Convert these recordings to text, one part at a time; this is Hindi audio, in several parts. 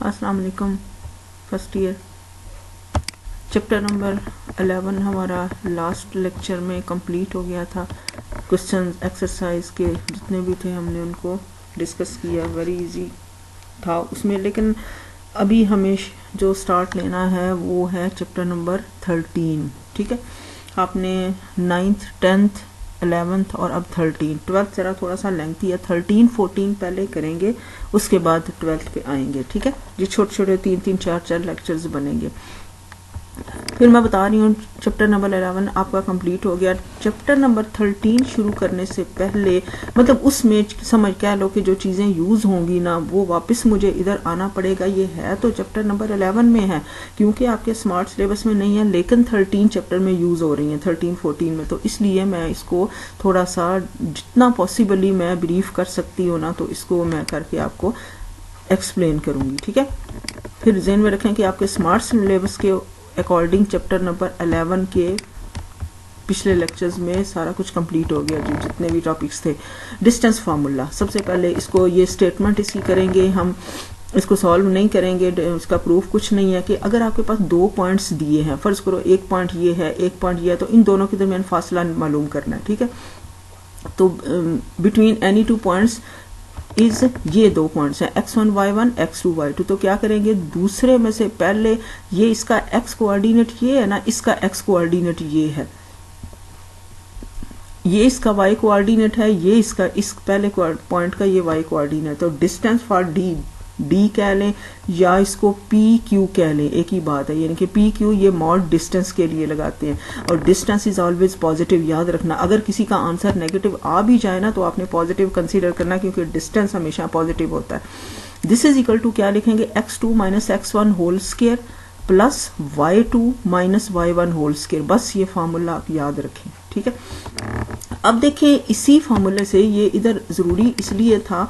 अस्सलाम वालेकुम फर्स्ट ईयर। चैप्टर नंबर 11 हमारा लास्ट लेक्चर में कंप्लीट हो गया था। क्वेश्चन एक्सरसाइज के जितने भी थे हमने उनको डिस्कस किया, वेरी इजी था उसमें। लेकिन अभी हमें जो स्टार्ट लेना है वो है चैप्टर नंबर 13। ठीक है, आपने 9th 10th 11th और अब 13 12th जरा थोड़ा सा लेंथी है। 13 14 पहले करेंगे, उसके बाद 12th पे आएंगे। ठीक है, ये छोटे छोटे 3 4 4 लेक्चर्स बनेंगे। फिर मैं बता रही हूँ चैप्टर नंबर 11 आपका कंप्लीट हो गया। चैप्टर नंबर 13 शुरू करने से पहले, मतलब उसमें समझ कह लो कि जो चीज़ें यूज़ होंगी ना वो वापस मुझे इधर आना पड़ेगा। ये है तो चैप्टर नंबर 11 में है, क्योंकि आपके स्मार्ट सिलेबस में नहीं है, लेकिन 13 चैप्टर में यूज़ हो रही हैं, 13 14 में। तो इसलिए मैं इसको थोड़ा सा जितना पॉसिबली मैं ब्रीफ कर सकती हूँ ना, तो इसको मैं करके आपको एक्सप्लेन करूँगी। ठीक है, फिर ज़हन में रखें कि आपके स्मार्ट सिलेबस के अकॉर्डिंग चैप्टर नंबर 11 के पिछले लेक्चर्स में सारा कुछ कंप्लीट हो गया, जो जितने भी टॉपिक्स थे। डिस्टेंस फार्मूला, सबसे पहले इसको ये स्टेटमेंट इसकी करेंगे हम, इसको सॉल्व नहीं करेंगे। इसका प्रूफ कुछ नहीं है कि अगर आपके पास 2 पॉइंट्स दिए हैं, फर्ज करो एक पॉइंट ये है एक पॉइंट ये है, तो इन दोनों के दरमियान फासला मालूम करना है। ठीक है, तो बिटवीन एनी 2 पॉइंट्स इज ये 2 पॉइंट्स हैं x1 y1 x2 y2। तो क्या करेंगे, दूसरे में से पहले ये इसका x कोऑर्डिनेट ये है ना, इसका x कोऑर्डिनेट ये है, ये इसका y कोऑर्डिनेट है, ये इसका इस पहले पॉइंट का ये y कोऑर्डिनेट। तो डिस्टेंस फॉर d कह लें या इसको PQ कह लें, एक ही बात है। यानी कि PQ ये मॉड डिस्टेंस के लिए लगाते हैं, और डिस्टेंस इज ऑलवेज पॉजिटिव। याद रखना, अगर किसी का आंसर नेगेटिव आ भी जाए ना तो आपने पॉजिटिव कंसीडर करना, क्योंकि डिस्टेंस हमेशा पॉजिटिव होता है। दिस इज इक्वल टू क्या लिखेंगे, x2 minus x1 whole square plus y2 minus y1 whole square. बस ये फार्मूला आप याद रखें। ठीक है, अब देखें इसी फार्मूले से ये इधर जरूरी इसलिए था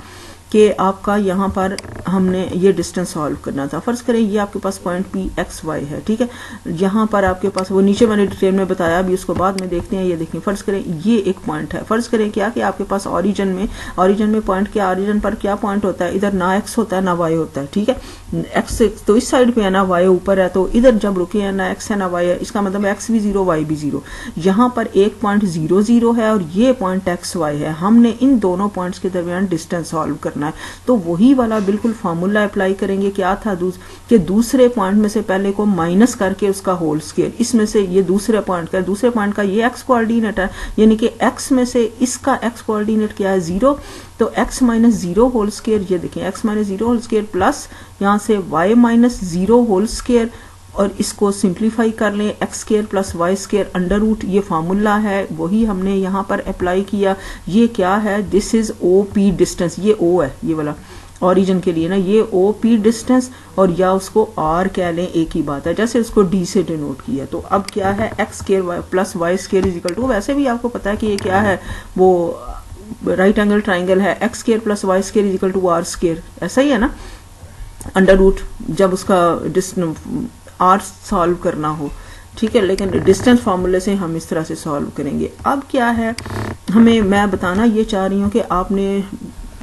कि आपका यहाँ पर हमने ये डिस्टेंस सॉल्व करना था। फर्ज करें ये आपके पास पॉइंट पी एक्स वाई है। ठीक है, यहाँ पर आपके पास वो नीचे मैंने डिटेल में बताया, अभी उसको बाद में देखते हैं। ये देखें, फर्ज करें ये एक पॉइंट है। फर्ज करें क्या कि आपके पास ओरिजिन में पॉइंट क्या, ओरिजिन पर क्या पॉइंट होता है, इधर ना एक्स होता है ना वाई होता है। ठीक है, एक्स तो इस साइड पे है ना, वाई ऊपर है, तो इधर जब रुके हैं ना एक्स है ना वाई है, इसका मतलब एक्स भी 0 वाई भी 0। यहाँ पर एक पॉइंट 0 0 है और ये पॉइंट एक्स वाई है। हमने इन दोनों पॉइंट्स के दरमियान डिस्टेंस सॉल्व करना है, तो वही वाला बिल्कुल फार्मूला अप्लाई करेंगे। क्या था कि दूसरे पॉइंट में से पहले को माइनस करके उसका होल स्क्वायर, इसमें से ये दूसरे पॉइंट का ये एक्स कोऑर्डिनेट है, यानी कि एक्स में से इसका एक्स कोऑर्डिनेट क्या है 0, तो x माइनस 0 होल स्क्वायर, ये देखें x minus 0 whole square plus यहाँ से y माइनस 0 होल स्क्वायर, और इसको सिंप्लीफाई कर लें, x square plus y square under root. ये फार्मूला है, वही हमने यहाँ पर अप्लाई किया। ये क्या है, this is O P distance, ये ओ है ये वाला ओरिजिन के लिए ना, ये ओ पी डिस्टेंस, और या उसको आर कह लें, एक ही बात है, जैसे उसको डी से डिनोट किया। तो अब क्या है, x square plus y square is equal to, वैसे भी आपको पता है कि ये क्या है, वो राइट एंगल ट्राइंगल है, x square plus y square is equal to r square, ऐसा ही है ना, अंडर रूट जब उसका आर सॉल्व करना हो। ठीक है, लेकिन डिस्टेंस फार्मूले से हम इस तरह से सॉल्व करेंगे। अब क्या है, मैं बताना ये चाह रही हूँ कि आपने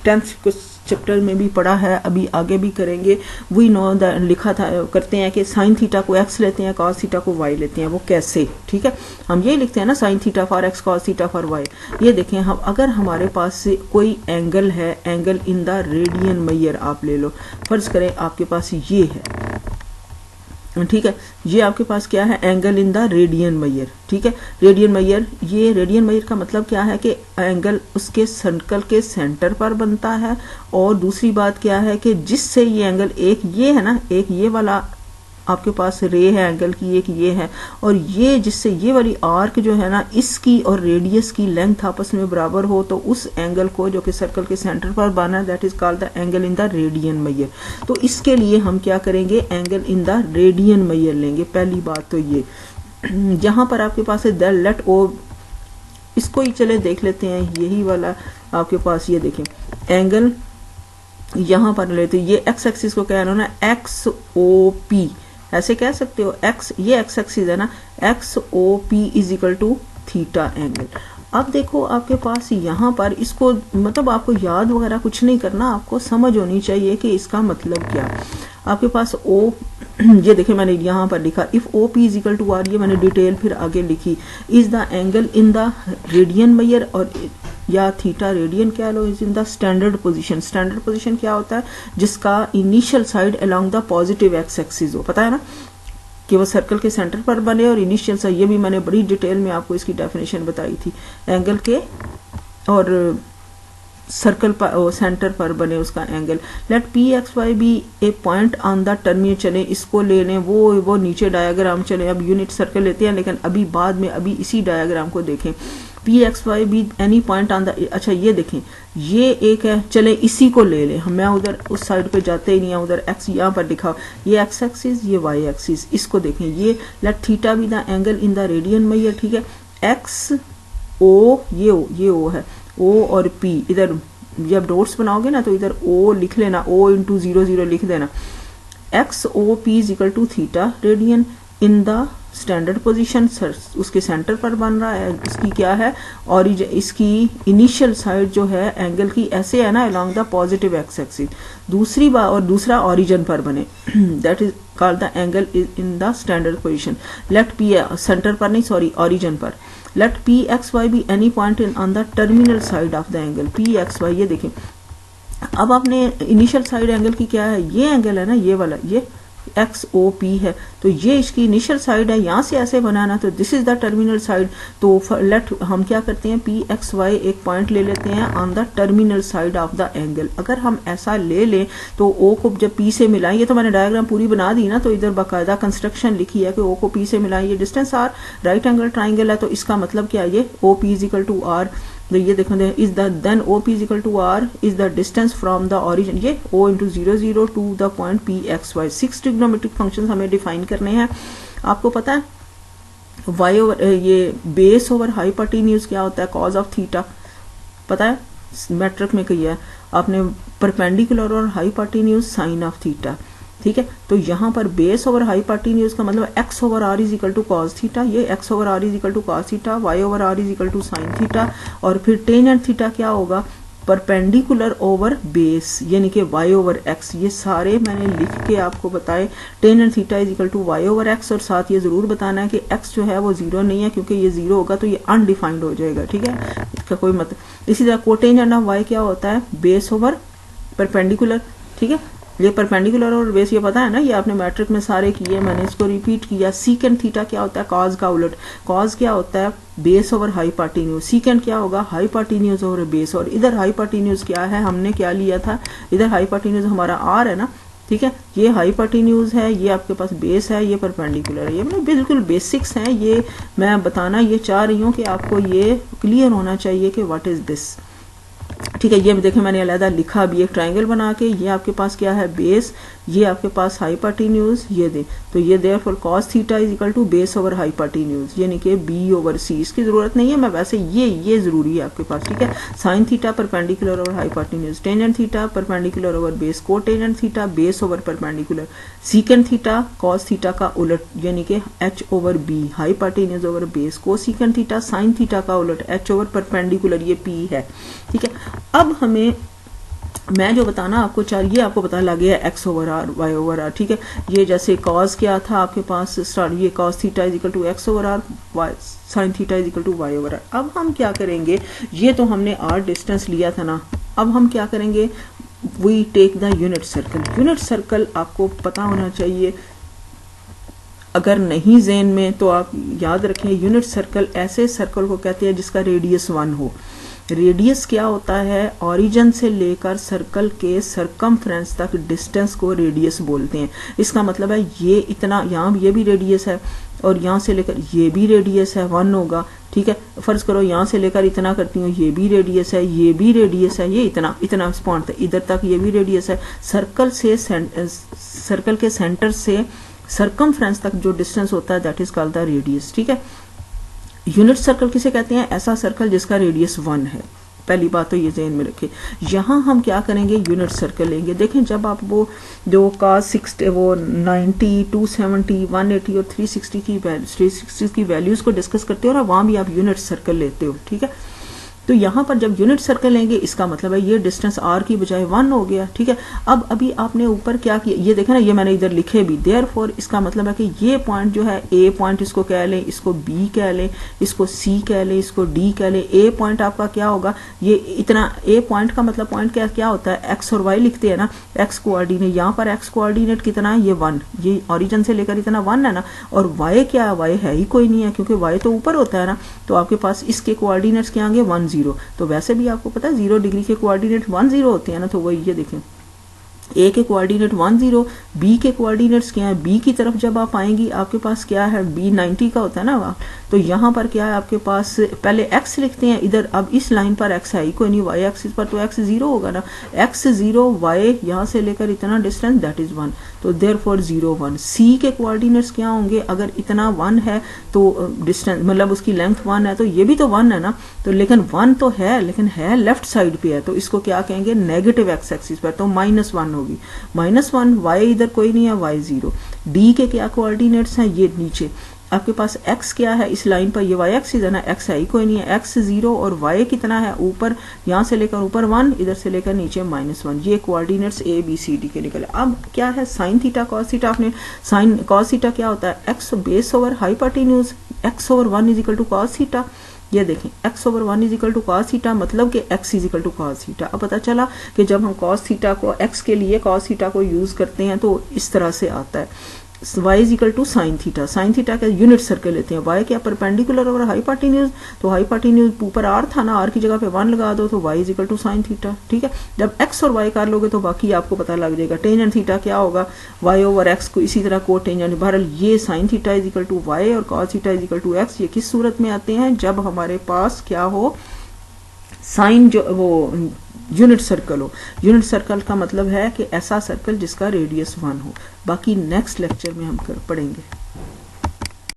10th चैप्टर में भी पढ़ा है, अभी आगे भी करेंगे। वी नो लिखा था करते हैं कि साइन थीटा को एक्स लेते हैं, कॉस थीटा को वाई लेते हैं। वो कैसे, ठीक है, हम ये लिखते हैं ना, sine theta for x cos theta for y. ये देखें, हम अगर हमारे पास से कोई एंगल है, angle in the radian major आप ले लो। फर्ज करें आपके पास ये है, ठीक है, ये आपके पास क्या है, angle in the radian major. ठीक है, रेडियन मेजर, ये रेडियन मेजर का मतलब क्या है कि एंगल उसके सर्कल के सेंटर पर बनता है। और दूसरी बात क्या है कि जिससे ये एंगल, एक ये है ना, एक ये वाला आपके पास रे है एंगल की, एक ये है, और ये जिससे ये वाली आर्क जो है ना, इसकी और रेडियस की लेंथ आपस में बराबर हो, तो उस एंगल को जो कि सर्कल के सेंटर पर बना है, that is called the angle in the radian major. तो इसके लिए हम क्या करेंगे, angle in the radian major लेंगे। पहली बात तो ये, जहां पर आपके पास है द लेट ओ, इसको ही चले देख लेते हैं, यही वाला आपके पास, ये देखें एंगल यहां पर लेते, ये एक्स एक्सिस को क्या है ना, एक्स ओ पी ऐसे कह सकते हो, एक्स ये एक्स एक्सिस है ना, x O P is equal to theta angle. अब देखो आपके पास यहाँ पर इसको मतलब आपको याद वगैरह कुछ नहीं करना, आपको समझ होनी चाहिए कि इसका मतलब क्या। आपके पास ओ ये देखिए मैंने यहाँ पर लिखा if O P is equal to R, ये मैंने डिटेल फिर आगे लिखी, is the angle in the radian measure और या थीटा रेडियन क्या लो is in the standard position. Standard position क्या होता है, जिसका initial side along the positive x axis हो, पता है ना कि वो सर्कल के सेंटर पर बने और इनिशियल साइड, ये भी मैंने बड़ी डिटेल में आपको इसकी डेफिनेशन बताई थी, एंगल के और सर्कल पर सेंटर पर बने उसका angle. Let P x y be a point on the terminal, चले इसको ले लें, वो नीचे डायग्राम चले, अब यूनिट सर्कल लेते हैं लेकिन अभी बाद में अभी इसी डायग्राम को देखें। P x y be any point on the, अच्छा ये देखें ये एक है, चले इसी को ले लें, मैं उधर उस साइड पे जाते ही नहीं है, उधर एक्स यहाँ पर लिखा, ये एक्स एक्सिस ये वाई एक्सिस, इसको देखें ये let theta be the angle in the radian major, ठीक है। एक्स ओ ये ओ है, ओ और पी, इधर जब डॉट्स बनाओगे ना तो इधर ओ लिख लेना, ओ इंटू 0 0 लिख देना। X O P is equal to theta radian in the standard position, उसके सेंटर पर बन रहा है, इसकी क्या है ओरिजिन, इसकी इनिशियल साइड जो है एंगल की ऐसे है ना along the positive x axis, दूसरी बार और दूसरा ओरिजिन पर बने that is called the angle in the standard position. Let P centre पर नहीं सॉरी ओरिजिन पर, let P x y be any point in on the terminal side of the angle P x y, ये देखें अब आपने इनिशियल साइड एंगल की क्या है, ये एंगल है ना ये वाला, ये एक्स ओ पी है, तो ये इसकी इनिशियल साइड है, यहाँ से ऐसे बनाना, तो this is the terminal side. तो लेट हम क्या करते हैं, पी एक्स वाई एक पॉइंट ले लेते हैं on the terminal side of the angle. अगर हम ऐसा ले लें तो ओ को जब पी से मिलाएं, ये तो मैंने डायग्राम पूरी बना दी ना, तो इधर बाकायदा कंस्ट्रक्शन लिखी है कि ओ को पी से मिलाएं, ये distance R right angle triangle है, तो इसका मतलब क्या है, ये O P is equal to R, तो ये देखो is the then O P is equal to R is the distance from the origin, ये O into 0 0 to the point P x Y. 6 trigonometric function हमें डिफाइन करने हैं। आपको पता है वाई ओवर ये बेस ओवर हाइपोटेन्यूज क्या होता है, कॉज ऑफ थीटा, पता है मैट्रिक में कही है आपने, परपेंडिकुलर और हाइपोटेन्यूज साइन ऑफ थीटा, ठीक है। तो यहाँ पर बेस ओवर हाइपोटेन्यूज का मतलब X over R is equal to cos theta, ये X over R is equal to cos theta, Y over R is equal to sine theta, और फिर टेंजेंट थीटा क्या होगा, परपेंडिकुलर ओवर बेस यानी कि वाई ओवर एक्स, ये सारे मैंने लिख के आपको बताए। Tangent theta is equal to y over x, और साथ ये जरूर बताना है कि एक्स जो है वो 0 नहीं है, क्योंकि ये 0 होगा तो ये अनडिफाइंड हो जाएगा, ठीक है, इसका कोई मतलब। इसी तरह कोटेंजेंट ऑफ वाई क्या होता है, बेस ओवर परपेंडिकुलर, ठीक है, ये परपेंडिकुलर और बेस ये पता है ना, ये आपने मैट्रिक में सारे किए, मैंने इसको रिपीट किया। सीकेंट थीटा क्या होता है, कॉज का उलट, कॉज क्या होता है बेस ओवर हाइपोटेन्यूज, सीकेंट क्या होगा हाइपोटेन्यूज ओवर बेस, और इधर हाइपोटेन्यूज क्या है, हमने क्या लिया था, इधर हाइपोटेन्यूज हमारा आर है ना, ठीक है, ये हाइपोटेन्यूज है, ये आपके पास बेस है, ये परपेंडिकुलर है, ये मतलब बिल्कुल बेसिक्स हैं, ये मैं बताना ये चाह रही हूँ कि आपको ये क्लियर होना चाहिए कि व्हाट इज दिस, ठीक है। ये देखें मैंने अलग लिखा अभी एक ट्राइंगल बना के, ये आपके पास क्या है बेस, ये आपके पास हाइपोटेन्यूज, ये दे, तो ये therefore cos theta is equal to base over hypotenuse यानी कि बी ओवर सी, इसकी जरूरत नहीं है, मैं वैसे ये जरूरी है आपके पास, ठीक है। Sine theta perpendicular over hypotenuse, tangent theta perpendicular over base, cotangent theta base over perpendicular, secant theta cos theta का उलट यानी कि H over B, hypotenuse over base, cosecant theta sine theta का उलट एच ओवर परपेंडिकुलर, ये पी है, ठीक है। अब हमें मैं जो बताना आपको चाहिए, आपको पता लग गया x over r y over r, ठीक है। ये जैसे कॉस क्या था आपके पास स्टार्ट, ये cos theta is equal to x over r, y sine theta is equal to y over r. अब हम क्या करेंगे, ये तो हमने आर डिस्टेंस लिया था ना, अब हम क्या करेंगे, we take the unit circle. Unit circle आपको पता होना चाहिए, अगर नहीं ज़हन में तो आप याद रखें, यूनिट सर्कल ऐसे सर्कल को कहते हैं जिसका रेडियस 1 हो। रेडियस क्या होता है, ओरिजिन से लेकर सर्कल के सरकमफ्रेंस तक डिस्टेंस को रेडियस बोलते हैं। इसका मतलब है ये इतना, यहाँ ये भी रेडियस है और यहाँ से लेकर ये भी रेडियस है, 1 होगा, ठीक है। फर्ज करो यहाँ से लेकर इतना करती हूँ, ये भी रेडियस है, ये भी रेडियस है, ये इतना पॉइंट इधर तक ये भी रेडियस है। सर्कल के सेंटर से सरकमफ्रेंस तक जो डिस्टेंस होता है that is called the radius, ठीक है। यूनिट सर्कल किसे कहते हैं, ऐसा सर्कल जिसका रेडियस 1 है। पहली बात तो ये जहन में रखें। यहाँ हम क्या करेंगे, यूनिट सर्कल लेंगे। देखें जब आप वो जो cos 60 वो 90 270 180 और 360 की वैल्यूज को डिस्कस करते हो और वहाँ भी आप यूनिट सर्कल लेते हो, ठीक है। तो यहाँ पर जब यूनिट सर्कल लेंगे इसका मतलब है ये डिस्टेंस r की बजाय 1 हो गया, ठीक है। अब अभी आपने ऊपर क्या किया, ये देखें ना, ये मैंने इधर लिखे भी, देयरफॉर इसका मतलब है कि ये पॉइंट जो है a पॉइंट इसको कह लें, इसको b कह लें, इसको c कह लें, इसको d कह लें। a पॉइंट आपका क्या होगा, ये इतना a पॉइंट का मतलब पॉइंट क्या होता है, x और y लिखते हैं ना, x कोऑर्डिनेट, यहाँ पर x कोऑर्डिनेट कितना है, ये 1, ये ओरिजिन से लेकर इतना 1 है ना, और y क्या है, y है ही कोई नहीं है क्योंकि y तो ऊपर होता है ना, तो आपके पास इसके कोऑर्डिनेट्स क्या आएंगे 1 0। तो वैसे भी आपको पता है 0 डिग्री के कोऑर्डिनेट 1 0 होते हैं ना, तो वही ये देखें ए के कोऑर्डिनेट 1 0, बी के कोऑर्डिनेट्स क्या है, बी की तरफ जब आप आएंगी आपके पास क्या है, बी 90 का होता है ना, तो यहाँ पर क्या है आपके पास, पहले x लिखते हैं इधर, अब इस लाइन पर x है ही कोई नहीं, y एक्सिस पर तो x 0 होगा ना, x 0, y यहाँ से लेकर इतना डिस्टेंस दैट इज 1, तो देयरफॉर 0 1। c के कोऑर्डिनेट्स क्या होंगे, अगर इतना 1 है तो डिस्टेंस मतलब उसकी लेंथ 1 है, तो ये भी तो 1 है ना, तो लेकिन 1 तो है लेकिन है लेफ्ट साइड पे है, तो इसको क्या कहेंगे, नेगेटिव x एक्सिस पर, तो -1 होगी, -1, y इधर कोई नहीं है, y 0। d के क्या कोऑर्डिनेट्स हैं, ये नीचे आपके पास x क्या है, इस लाइन पर ये y एक्सिस है ना, x है ही कोई नहीं है, x 0 और y कितना है, ऊपर यहाँ से लेकर ऊपर 1, इधर से लेकर नीचे -1, ये coordinates a b c d के निकले। अब क्या है साइन थीटा कॉस थीटा, आपने साइन कॉस थीटा क्या होता है, x base over hypotenuse, x over 1 is equal to cos theta. ये देखें x over 1 is equal to cos theta, मतलब कि x is equal to cos theta. अब पता चला कि जब हम कॉस थीटा को x के लिए कॉस थीटा को यूज करते हैं तो इस तरह से आता है, y is equal to sine theta. Sine theta का यूनिट सर्कल लेते हैं, y क्या परपेंडिकुलर और हाइपोटेन्यूज, तो हाइपोटेन्यूज ऊपर r था ना, r की जगह पे 1 लगा दो तो y is equal to sine theta, ठीक है। जब x और y कर लोगे तो बाकी आपको पता लग जाएगा। टेंजेंट थीटा क्या होगा, y ओवर x को इसी तरह कोटेंजेंट, बहरहाल ये sine theta is equal to y और cos theta is equal to x। ये किस सूरत में आते हैं, जब हमारे पास क्या हो, साइन जो वो यूनिट सर्कल हो। यूनिट सर्कल का मतलब है कि ऐसा सर्कल जिसका रेडियस 1 हो। बाकी नेक्स्ट लेक्चर में हम पढ़ेंगे।